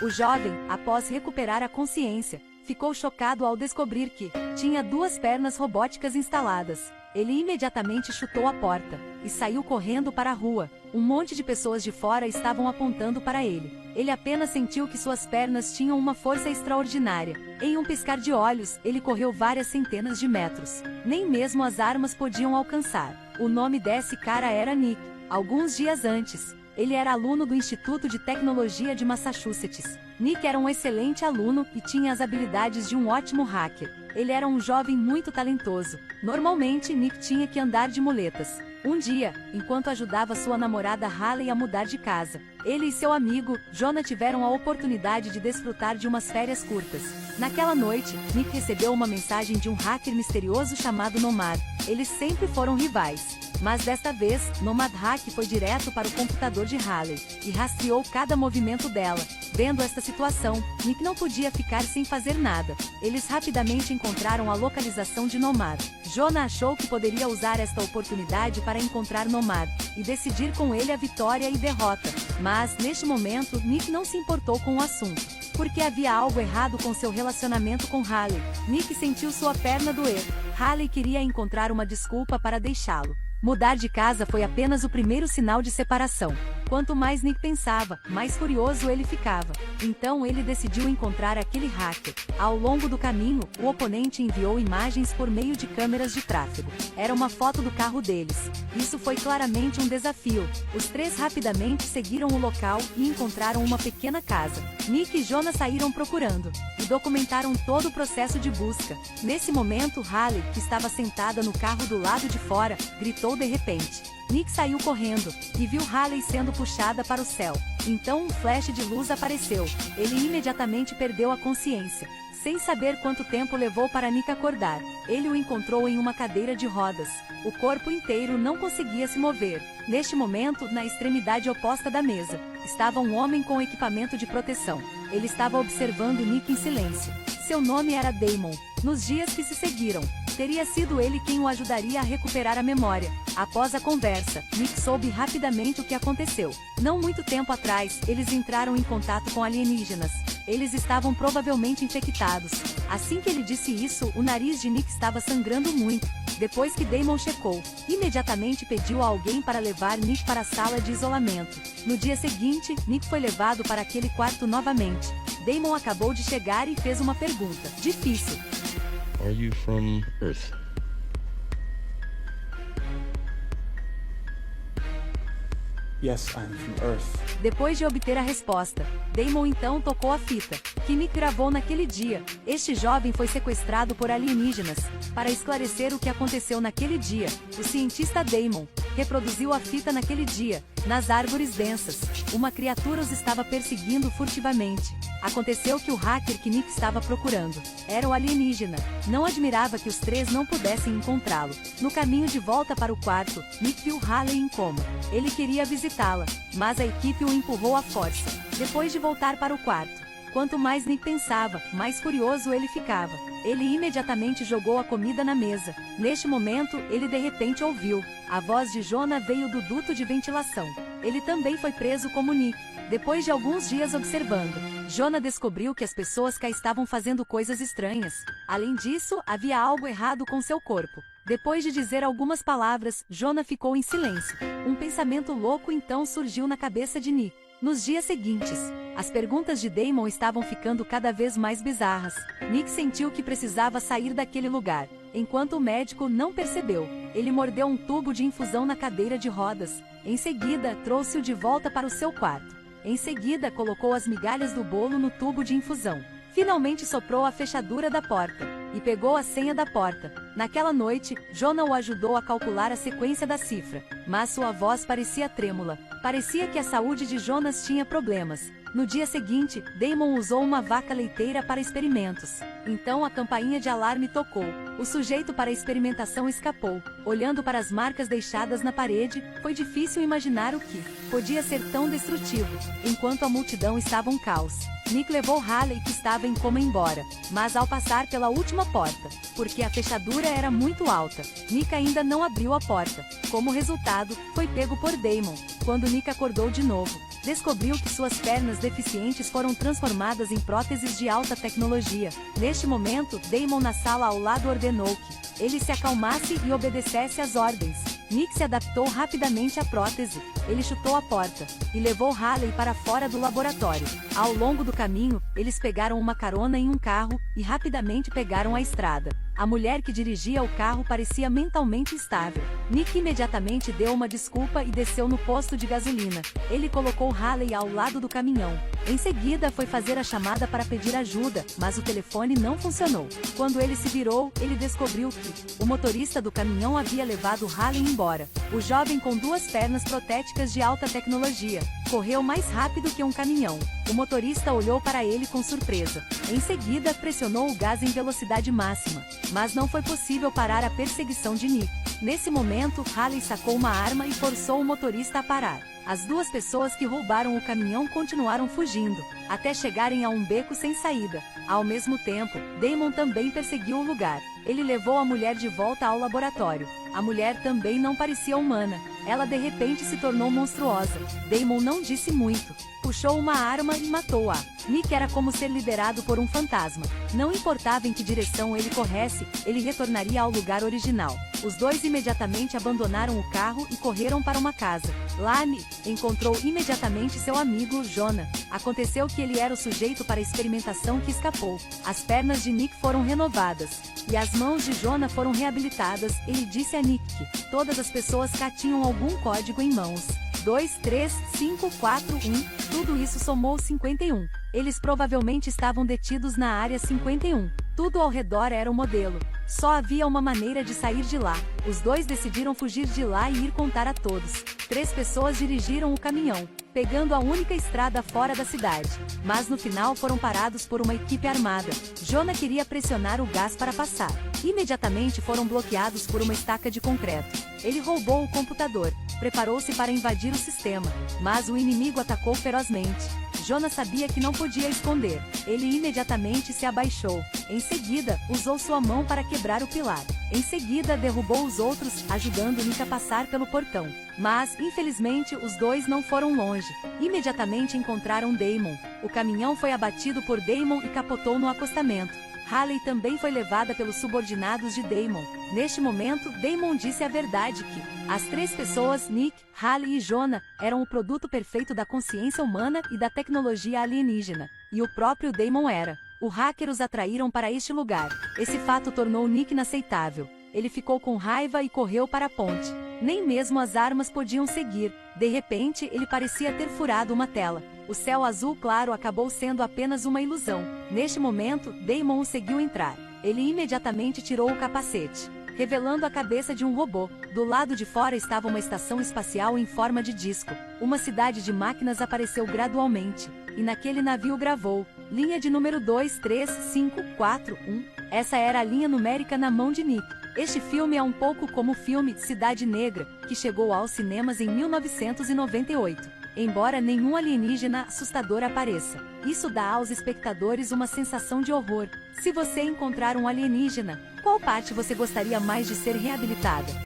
O jovem, após recuperar a consciência, ficou chocado ao descobrir que tinha 2 pernas robóticas instaladas. Ele imediatamente chutou a porta e saiu correndo para a rua. Um monte de pessoas de fora estavam apontando para ele. Ele apenas sentiu que suas pernas tinham uma força extraordinária. Em um piscar de olhos, ele correu várias centenas de metros. Nem mesmo as armas podiam alcançar. O nome desse cara era Nick. Alguns dias antes, ele era aluno do Instituto de Tecnologia de Massachusetts. Nick era um excelente aluno e tinha as habilidades de um ótimo hacker. Ele era um jovem muito talentoso. Normalmente, Nick tinha que andar de muletas. Um dia, enquanto ajudava sua namorada Haley a mudar de casa, ele e seu amigo, Jonah, tiveram a oportunidade de desfrutar de umas férias curtas. Naquela noite, Nick recebeu uma mensagem de um hacker misterioso chamado Nomad. Eles sempre foram rivais. Mas desta vez, Nomad Hack foi direto para o computador de Haley e rastreou cada movimento dela. Vendo esta situação, Nick não podia ficar sem fazer nada. Eles rapidamente encontraram a localização de Nomad. Jonah achou que poderia usar esta oportunidade para encontrar Nomad e decidir com ele a vitória e derrota. Mas, neste momento, Nick não se importou com o assunto, porque havia algo errado com seu relacionamento com Haley. Nick sentiu sua perna doer. Haley queria encontrar uma desculpa para deixá-lo. Mudar de casa foi apenas o primeiro sinal de separação. Quanto mais Nick pensava, mais furioso ele ficava. Então ele decidiu encontrar aquele hacker. Ao longo do caminho, o oponente enviou imagens por meio de câmeras de tráfego. Era uma foto do carro deles. Isso foi claramente um desafio. Os 3 rapidamente seguiram o local e encontraram uma pequena casa. Nick e Jonah saíram procurando e documentaram todo o processo de busca. Nesse momento, Haley, que estava sentada no carro do lado de fora, gritou de repente. Nick saiu correndo e viu Haley sendo puxada para o céu. Então um flash de luz apareceu. Ele imediatamente perdeu a consciência. Sem saber quanto tempo levou para Nick acordar, ele o encontrou em uma cadeira de rodas. O corpo inteiro não conseguia se mover. Neste momento, na extremidade oposta da mesa, estava um homem com equipamento de proteção. Ele estava observando Nick em silêncio. Seu nome era Damon. Nos dias que se seguiram, teria sido ele quem o ajudaria a recuperar a memória. Após a conversa, Nick soube rapidamente o que aconteceu. Não muito tempo atrás, eles entraram em contato com alienígenas. Eles estavam provavelmente infectados. Assim que ele disse isso, o nariz de Nick estava sangrando muito. Depois que Damon checou, imediatamente pediu a alguém para levar Nick para a sala de isolamento. No dia seguinte, Nick foi levado para aquele quarto novamente. Damon acabou de chegar e fez uma pergunta difícil. Are you from Earth? Yes, I'm from Earth. Depois de obter a resposta, Damon então tocou a fita, que Nick gravou naquele dia. Este jovem foi sequestrado por alienígenas. Para esclarecer o que aconteceu naquele dia, o cientista Damon reproduziu a fita naquele dia. Nas árvores densas, uma criatura os estava perseguindo furtivamente. Aconteceu que o hacker que Nick estava procurando era o alienígena. Não admirava que os 3 não pudessem encontrá-lo. No caminho de volta para o quarto, Nick viu Haley em coma. Ele queria visitá-la, mas a equipe o empurrou à força. Depois de voltar para o quarto, quanto mais Nick pensava, mais furioso ele ficava. Ele imediatamente jogou a comida na mesa. Neste momento, ele de repente ouviu. A voz de Jonah veio do duto de ventilação. Ele também foi preso como Nick. Depois de alguns dias observando, Jonah descobriu que as pessoas cá estavam fazendo coisas estranhas. Além disso, havia algo errado com seu corpo. Depois de dizer algumas palavras, Jonah ficou em silêncio. Um pensamento louco então surgiu na cabeça de Nick. Nos dias seguintes, as perguntas de Damon estavam ficando cada vez mais bizarras. Nick sentiu que precisava sair daquele lugar, enquanto o médico não percebeu. Ele mordeu um tubo de infusão na cadeira de rodas. Em seguida, trouxe-o de volta para o seu quarto. Em seguida, colocou as migalhas do bolo no tubo de infusão. Finalmente soprou a fechadura da porta e pegou a senha da porta. Naquela noite, Jonah o ajudou a calcular a sequência da cifra, mas sua voz parecia trêmula. Parecia que a saúde de Jonas tinha problemas. No dia seguinte, Damon usou uma vaca leiteira para experimentos. Então a campainha de alarme tocou. O sujeito para a experimentação escapou. Olhando para as marcas deixadas na parede, foi difícil imaginar o que podia ser tão destrutivo. Enquanto a multidão estava um caos, Nick levou Haley, que estava em coma, embora, mas ao passar pela última porta, porque a fechadura era muito alta, Nick ainda não abriu a porta. Como resultado, foi pego por Damon. Quando Nick acordou de novo, descobriu que suas pernas deficientes foram transformadas em próteses de alta tecnologia. Neste momento, Damon na sala ao lado ordenou que ele se acalmasse e obedecesse às ordens. Nick se adaptou rapidamente à prótese. Ele chutou a porta e levou Haley para fora do laboratório. Ao longo do caminho, eles pegaram uma carona em um carro e rapidamente pegaram a estrada. A mulher que dirigia o carro parecia mentalmente instável. Nick imediatamente deu uma desculpa e desceu no posto de gasolina. Ele colocou Haley ao lado do caminhão. Em seguida, foi fazer a chamada para pedir ajuda, mas o telefone não funcionou. Quando ele se virou, ele descobriu que o motorista do caminhão havia levado Haley embora. O jovem com duas pernas protéticas de alta tecnologia correu mais rápido que um caminhão. O motorista olhou para ele com surpresa. Em seguida, pressionou o gás em velocidade máxima, mas não foi possível parar a perseguição de Nick. Nesse momento, Haley sacou uma arma e forçou o motorista a parar. As duas pessoas que roubaram o caminhão continuaram fugindo, até chegarem a um beco sem saída. Ao mesmo tempo, Damon também perseguiu o lugar. Ele levou a mulher de volta ao laboratório. A mulher também não parecia humana. Ela de repente se tornou monstruosa. Damon não disse muito. Puxou uma arma e matou-a. Nick era como ser liderado por um fantasma. Não importava em que direção ele corresse, ele retornaria ao lugar original. Os dois imediatamente abandonaram o carro e correram para uma casa. Lá, Nick encontrou imediatamente seu amigo, Jonah. Aconteceu que ele era o sujeito para a experimentação que escapou. As pernas de Nick foram renovadas e as mãos de Jonah foram reabilitadas. Ele disse a Nick que todas as pessoas cá tinham algum código em mãos. 2, 3, 5, 4, 1, tudo isso somou 51. Eles provavelmente estavam detidos na área 51. Tudo ao redor era um modelo. Só havia uma maneira de sair de lá. Os dois decidiram fugir de lá e ir contar a todos. 3 pessoas dirigiram o caminhão, pegando a única estrada fora da cidade. Mas no final foram parados por uma equipe armada. Jonah queria pressionar o gás para passar. Imediatamente foram bloqueados por uma estaca de concreto. Ele roubou o computador, preparou-se para invadir o sistema, mas o inimigo atacou ferozmente. Jonah sabia que não podia esconder. Ele imediatamente se abaixou. Em seguida, usou sua mão para quebrar o pilar. Em seguida, derrubou os outros, ajudando Nick a passar pelo portão. Mas, infelizmente, os dois não foram longe. Imediatamente encontraram Damon. O caminhão foi abatido por Damon e capotou no acostamento. Haley também foi levada pelos subordinados de Damon. Neste momento, Damon disse a verdade que as 3 pessoas, Nick, Haley e Jonah, eram o produto perfeito da consciência humana e da tecnologia alienígena. E o próprio Damon era. Os hackers os atraíram para este lugar. Esse fato tornou Nick inaceitável. Ele ficou com raiva e correu para a ponte. Nem mesmo as armas podiam seguir. De repente, ele parecia ter furado uma tela. O céu azul claro acabou sendo apenas uma ilusão. Neste momento, Damon o seguiu entrar. Ele imediatamente tirou o capacete, revelando a cabeça de um robô. Do lado de fora estava uma estação espacial em forma de disco. Uma cidade de máquinas apareceu gradualmente. E naquele navio gravou: linha de número 23541. Essa era a linha numérica na mão de Nick. Este filme é um pouco como o filme Cidade Negra, que chegou aos cinemas em 1998. Embora nenhum alienígena assustador apareça, isso dá aos espectadores uma sensação de horror. Se você encontrar um alienígena, qual parte você gostaria mais de ser reabilitada?